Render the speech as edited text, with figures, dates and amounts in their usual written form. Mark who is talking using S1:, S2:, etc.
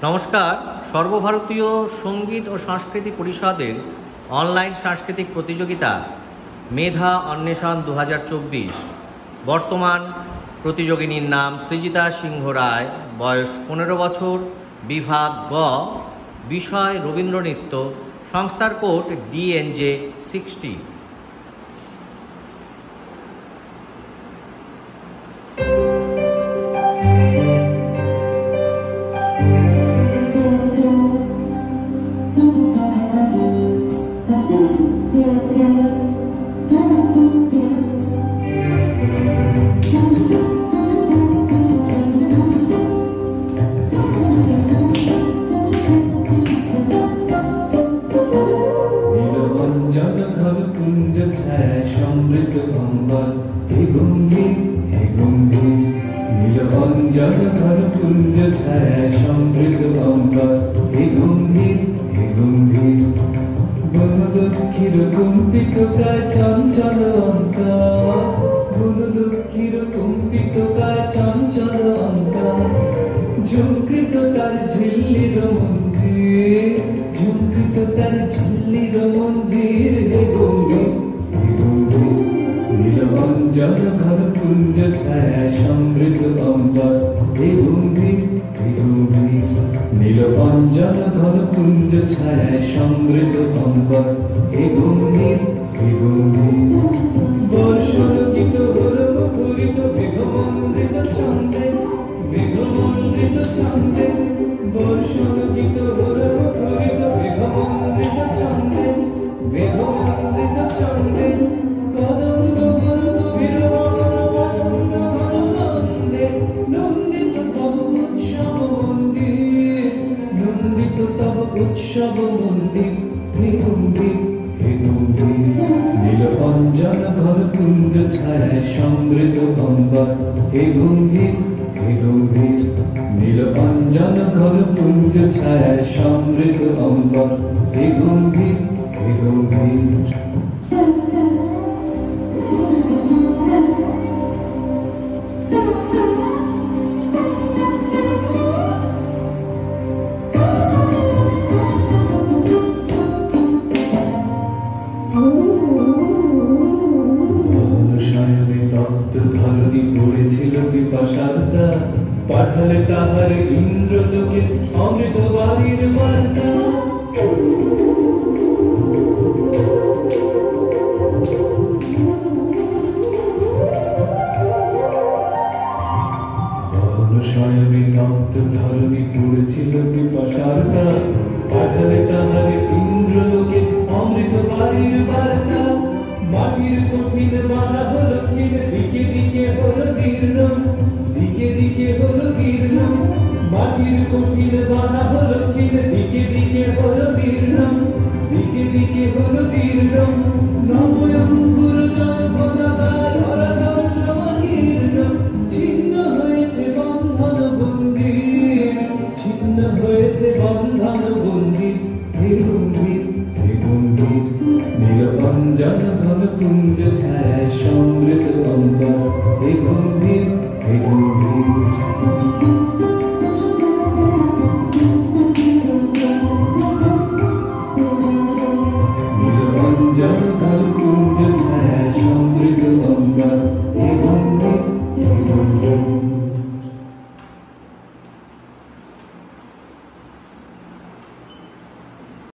S1: নমস্কার। সর্বভারতীয় সঙ্গীত ও সংস্কৃতি পরিষদের অনলাইন সাংস্কৃতিক প্রতিযোগিতা মেধা অন্বেষণ 2024। বর্তমান প্রতিযোগিনীর নাম সৃজিতা সিংহ রায়, বয়স 15 বছর, বিভাগ গ, বিষয় রবীন্দ্রনৃত্য, সংস্থার কোড DNJ 60।
S2: পাঠালে তাহার ইন্দ্রলোকে অমৃত বাড়ির বার্তা। শয়নে তপ্ত ধরণী পড়েছিল পিপাসার্তা, পাঠালে তাহার ইন্দ্রলোকে অমৃত বাড়ির বার্তা। মাটির কঠিন মানা হলো ক্ষীণ, দিকে দিকে হলো দীর্ণ, দিকে দিকে হলো দীর্ণ। মাটির কঠিন মানা হলো ক্ষীণ, দিকে দিকে হলো দীর্ণ, দিকে দিকে হলো দীর্ণ। নবয়ঙ্কুর জন্মদাতা ধরাধাম সমাকীর্ণ, ছিন্ন হয়েছে বন্ধন বন্দী, ছিন্ন হয়েছে বন্ধন